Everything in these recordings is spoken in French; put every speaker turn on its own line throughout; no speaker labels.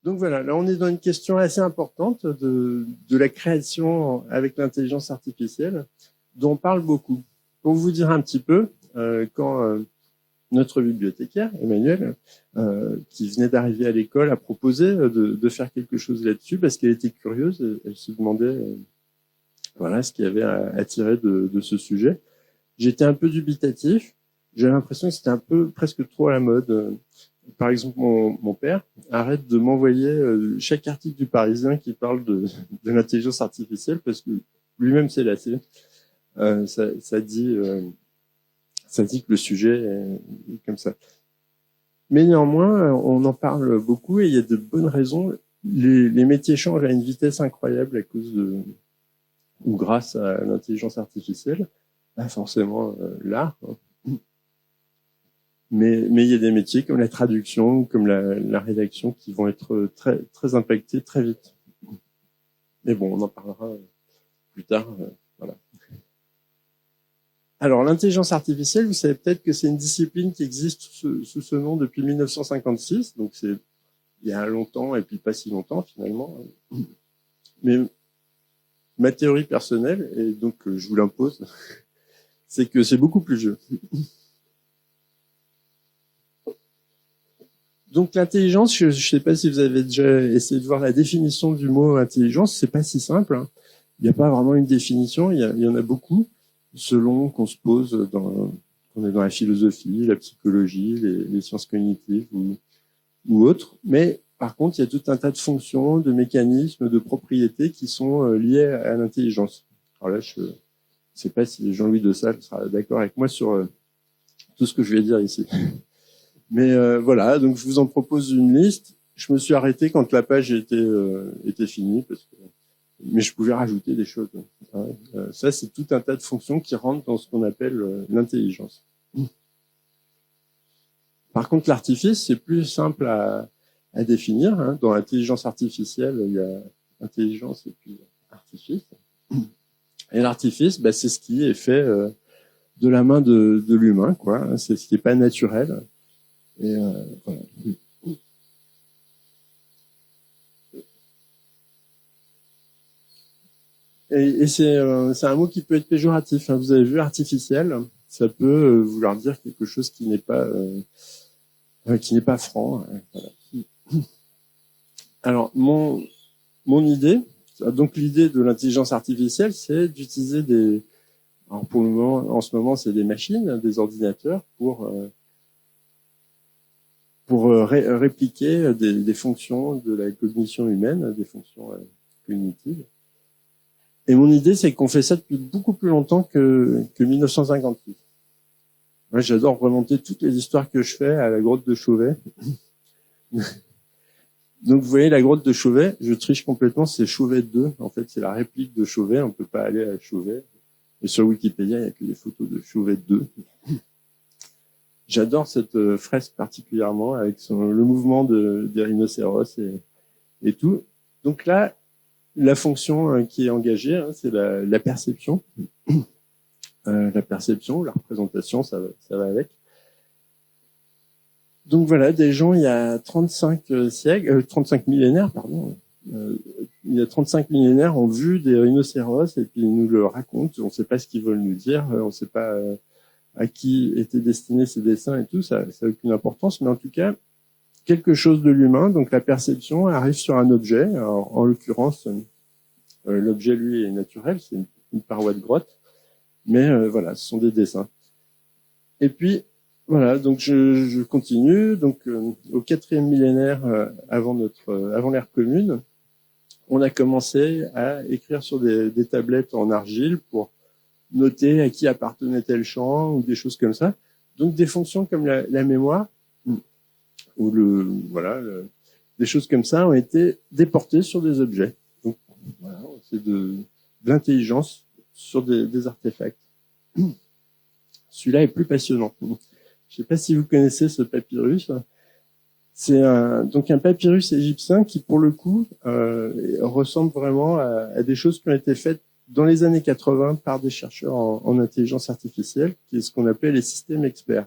Donc voilà, là on est dans une question assez importante de la création avec l'intelligence artificielle, dont on parle beaucoup. Pour vous dire un petit peu, quand notre bibliothécaire, Emmanuel, qui venait d'arriver à l'école, a proposé de faire quelque chose là-dessus parce qu'elle était curieuse, elle se demandait voilà, ce qu'il y avait à tirer de ce sujet. J'étais un peu dubitatif, j'avais l'impression que c'était un peu presque trop à la mode. Par exemple, mon père arrête de m'envoyer chaque article du Parisien qui parle de l'intelligence artificielle parce que lui-même s'est lassé. Ça dit que le sujet est comme ça. Mais néanmoins, on en parle beaucoup et il y a de bonnes raisons. Les métiers changent à une vitesse incroyable à cause ou grâce à l'intelligence artificielle. Pas forcément l'art. Mais il y a des métiers comme la traduction, comme la rédaction qui vont être très, très impactés très vite. Mais bon, on en parlera plus tard. Voilà. Alors, l'intelligence artificielle, vous savez peut-être que c'est une discipline qui existe sous ce nom depuis 1956. Donc, c'est il y a longtemps et puis pas si longtemps finalement. Mais ma théorie personnelle, et donc je vous l'impose, c'est que c'est beaucoup plus vieux. Donc l'intelligence, je ne sais pas si vous avez déjà essayé de voir la définition du mot intelligence, c'est pas si simple. Hein. Il n'y a pas vraiment une définition, il y en a beaucoup, selon qu'on se pose qu'on est dans la philosophie, la psychologie, les sciences cognitives ou autres. Mais par contre, il y a tout un tas de fonctions, de mécanismes, de propriétés qui sont liées à l'intelligence. Alors là, je ne sais pas si Jean-Louis de Sales sera d'accord avec moi sur tout ce que je vais dire ici. Mais voilà, donc je vous en propose une liste. Je me suis arrêté quand la page était finie, mais je pouvais rajouter des choses. Hein. Ça, c'est tout un tas de fonctions qui rentrent dans ce qu'on appelle l'intelligence. Par contre, l'artifice, c'est plus simple à définir. Hein. Dans l'intelligence artificielle, il y a intelligence et puis artifice. Et l'artifice, bah, c'est ce qui est fait de la main de l'humain, quoi. Hein. C'est ce qui n'est pas naturel. Et voilà. Et c'est un mot qui peut être péjoratif. Hein. Vous avez vu artificiel, ça peut vouloir dire quelque chose qui n'est pas franc. Voilà. Alors mon idée, donc l'idée de l'intelligence artificielle, c'est d'utiliser alors pour le moment, en ce moment, c'est des machines, des ordinateurs pour répliquer des fonctions de la cognition humaine, des fonctions cognitives. Et mon idée, c'est qu'on fait ça depuis beaucoup plus longtemps que 1958. Moi, j'adore remonter toutes les histoires que je fais à la grotte de Chauvet. Donc, vous voyez, la grotte de Chauvet, je triche complètement, c'est Chauvet 2. En fait, c'est la réplique de Chauvet, on peut pas aller à Chauvet. Et sur Wikipédia, il n'y a que des photos de Chauvet 2. J'adore cette fresque particulièrement, avec le mouvement des rhinocéros et tout. Donc là, la fonction qui est engagée, hein, c'est la perception. La perception, la représentation, ça va avec. Donc voilà, des gens, il y a 35 millénaires, pardon. Il y a 35 millénaires ont vu des rhinocéros et puis ils nous le racontent. On ne sait pas ce qu'ils veulent nous dire, on ne sait pas à qui étaient destinés ces dessins et tout, ça n'a aucune importance. Mais en tout cas, quelque chose de l'humain, donc la perception arrive sur un objet. Alors, en l'occurrence, l'objet, lui, est naturel, c'est une paroi de grotte. Mais voilà, ce sont des dessins. Et puis, voilà, donc je continue. Donc, au 4e millénaire avant l'ère commune, on a commencé à écrire sur des tablettes en argile pour noter à qui appartenait tel champ ou des choses comme ça. Donc, des fonctions comme la mémoire ou des choses comme ça ont été déportées sur des objets. Donc, voilà, c'est de l'intelligence sur des artefacts. Celui-là est plus passionnant. Je ne sais pas si vous connaissez ce papyrus. C'est donc un papyrus égyptien qui, pour le coup, ressemble vraiment à des choses qui ont été faites dans les années 80 par des chercheurs en intelligence artificielle, qui est ce qu'on appelait les systèmes experts.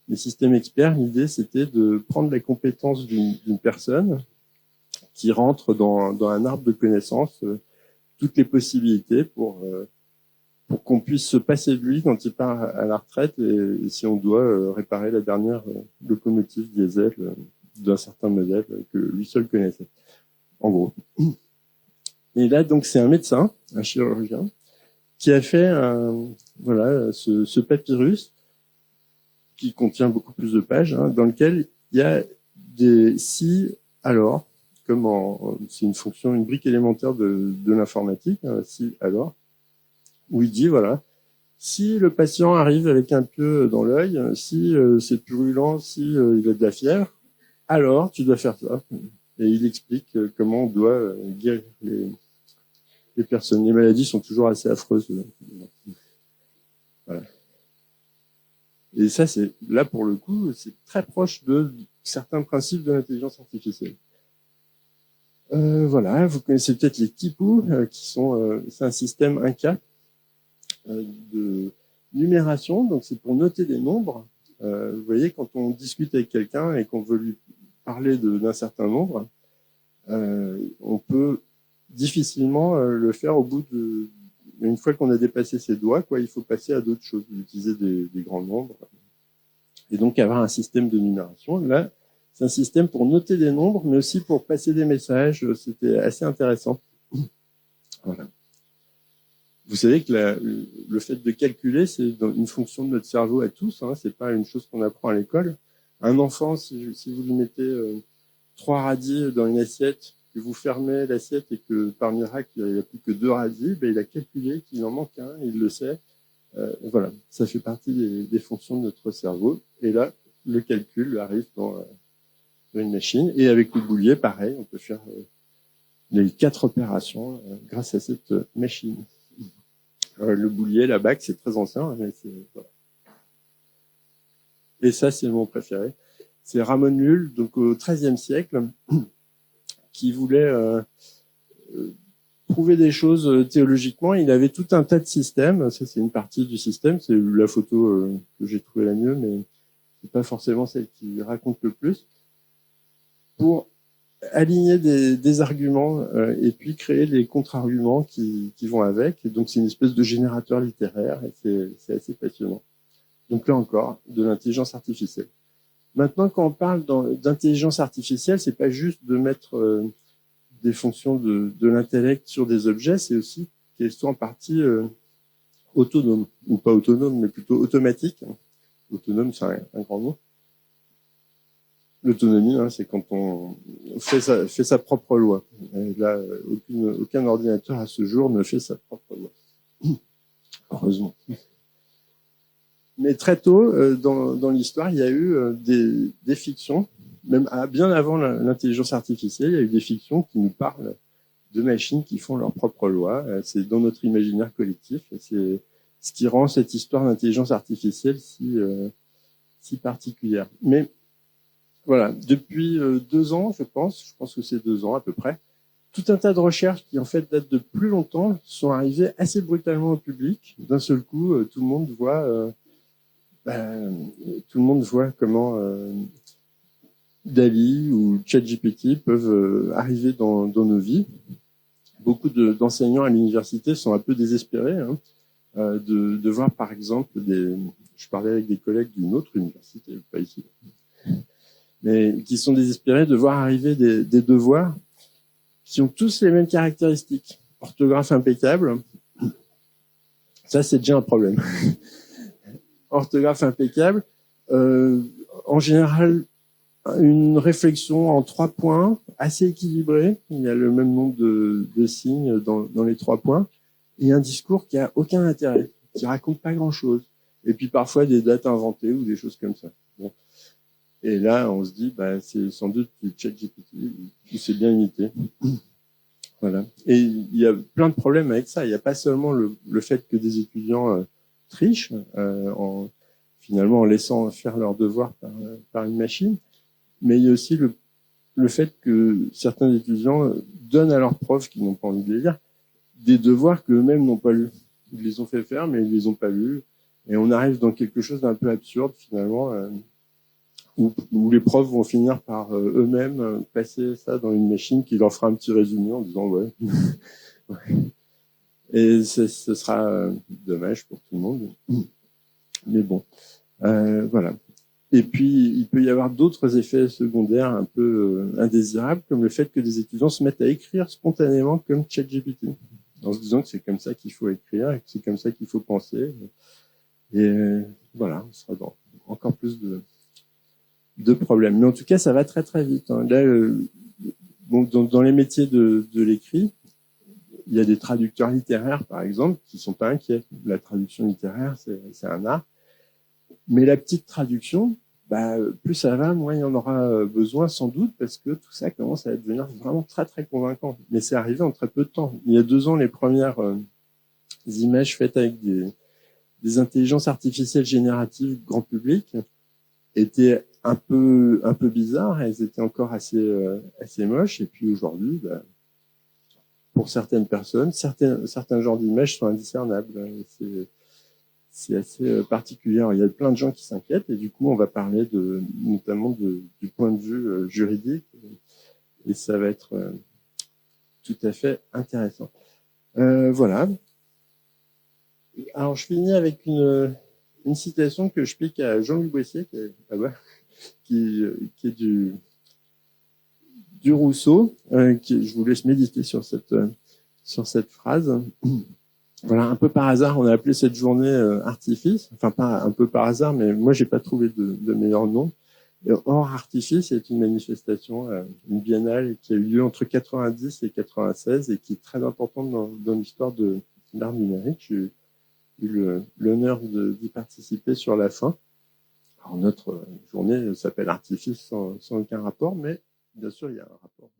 Les systèmes experts, l'idée, c'était de prendre la compétence d'une personne qui rentre dans un arbre de connaissances toutes les possibilités pour qu'on puisse se passer de lui quand il part à la retraite et si on doit réparer la dernière locomotive diesel d'un certain modèle que lui seul connaissait, en gros. Et là, donc, c'est un médecin, un chirurgien, qui a fait ce papyrus qui contient beaucoup plus de pages, dans lequel il y a des si, alors, c'est une fonction, une brique élémentaire de l'informatique, si, alors, où il dit, voilà, si le patient arrive avec un pieu dans l'œil, si c'est purulent, si il a de la fièvre, alors tu dois faire ça. Et il explique comment on doit guérir les personnes. Les maladies sont toujours assez affreuses. Voilà. Et ça, là pour le coup, c'est très proche de certains principes de l'intelligence artificielle. Voilà, vous connaissez peut-être les tipus, c'est un système Inca de numération, donc c'est pour noter des nombres. Vous voyez, quand on discute avec quelqu'un et qu'on veut lui parler d'un certain nombre, on peut difficilement le faire au bout une fois qu'on a dépassé ses doigts, il faut passer à d'autres choses, utiliser des grands nombres. Et donc avoir un système de numération. Là, c'est un système pour noter des nombres, mais aussi pour passer des messages. C'était assez intéressant. Voilà. Vous savez que le fait de calculer, c'est une fonction de notre cerveau à tous. C'est pas une chose qu'on apprend à l'école. Un enfant, si vous lui mettez 3 radis dans une assiette, que vous fermez l'assiette et que par miracle il n'y a plus que 2 radis, il a calculé qu'il en manque un, il le sait. Voilà, ça fait partie des fonctions de notre cerveau. Et là, le calcul arrive dans une machine. Et avec le boulier, pareil, on peut faire les 4 opérations grâce à cette machine. Le boulier, la bague, c'est très ancien, mais voilà. Et ça, c'est mon préféré. C'est Ramon Llull, donc au XIIIe siècle, qui voulait prouver des choses théologiquement. Il avait tout un tas de systèmes. Ça, c'est une partie du système. C'est la photo que j'ai trouvée la mieux, mais c'est pas forcément celle qui raconte le plus. Pour aligner des arguments et puis créer des contre-arguments qui vont avec. Et donc, c'est une espèce de générateur littéraire et c'est assez passionnant. Donc là encore, de l'intelligence artificielle. Maintenant, quand on parle d'intelligence artificielle, c'est pas juste de mettre des fonctions de l'intellect sur des objets, c'est aussi qu'elles sont en partie autonomes, ou pas autonomes, mais plutôt automatiques. Autonome, c'est un grand mot. L'autonomie, c'est quand on fait sa propre loi. Et là, aucun ordinateur à ce jour ne fait sa propre loi. Heureusement. Mais très tôt, dans l'histoire, il y a eu des fictions, même bien avant l'intelligence artificielle, il y a eu des fictions qui nous parlent de machines qui font leur propre loi. C'est dans notre imaginaire collectif. C'est ce qui rend cette histoire d'intelligence artificielle si particulière. Mais voilà, depuis 2 ans, je pense que c'est 2 ans à peu près, tout un tas de recherches qui en fait datent de plus longtemps sont arrivées assez brutalement au public. D'un seul coup, tout le monde voit comment DALL-E ou ChatGPT peuvent arriver dans nos vies. Beaucoup d'enseignants à l'université sont un peu désespérés de voir, par exemple, je parlais avec des collègues d'une autre université, pas ici, mais qui sont désespérés de voir arriver des devoirs qui ont tous les mêmes caractéristiques. Orthographe impeccable, ça c'est déjà un problème. Orthographe impeccable, en général une réflexion en 3 points, assez équilibrée, il y a le même nombre de signes dans les 3 points, et un discours qui a aucun intérêt, qui raconte pas grand-chose, et puis parfois des dates inventées ou des choses comme ça. Bon. Et là, on se dit, c'est sans doute ChatGPT qui s'est bien imité. Voilà. Et il y a plein de problèmes avec ça. Il n'y a pas seulement le fait que des étudiants trichent finalement en laissant faire leurs devoirs par une machine, mais il y a aussi le fait que certains étudiants donnent à leurs profs qui n'ont pas envie de les lire des devoirs qu'eux-mêmes n'ont pas lus. Ils les ont fait faire, mais ils les ont pas lus. Et on arrive dans quelque chose d'un peu absurde finalement. où les profs vont finir par eux-mêmes passer ça dans une machine qui leur fera un petit résumé en disant ouais. Et ce sera dommage pour tout le monde. Mais bon, voilà. Et puis, il peut y avoir d'autres effets secondaires un peu indésirables, comme le fait que des étudiants se mettent à écrire spontanément comme ChatGPT, en se disant que c'est comme ça qu'il faut écrire et que c'est comme ça qu'il faut penser. Et voilà, on sera dans encore plus de problèmes. Mais en tout cas, ça va très très vite. Hein. Là, bon, dans les métiers de l'écrit, il y a des traducteurs littéraires, par exemple, qui sont pas inquiets. La traduction littéraire, c'est un art. Mais la petite traduction, bah, plus ça va, moins il y en aura besoin, sans doute, parce que tout ça commence à devenir vraiment très très convaincant. Mais c'est arrivé en très peu de temps. Il y a 2 ans, les premières images faites avec des intelligences artificielles génératives grand public étaient un peu bizarres. Elles étaient encore assez moches. Et puis aujourd'hui, bah, pour certaines personnes, certains genres d'images sont indiscernables. C'est assez particulier. Alors, il y a plein de gens qui s'inquiètent et du coup, on va parler notamment du point de vue juridique et ça va être tout à fait intéressant. Voilà. Alors, je finis avec une citation que je pique à Jean-Louis Boissier, qui est là-bas, qui est du Rousseau. Je vous laisse méditer sur cette phrase. Voilà, un peu par hasard, on a appelé cette journée Artifice. Enfin, pas un peu par hasard, mais moi, j'ai pas trouvé de meilleur nom. Or, Artifice est une manifestation, une biennale qui a eu lieu entre 90 et 96 et qui est très importante dans l'histoire de l'art numérique. J'ai eu l'honneur d'y participer sur la fin. Alors, notre journée s'appelle Artifice sans aucun rapport, mais bien sûr, il y a un rapport.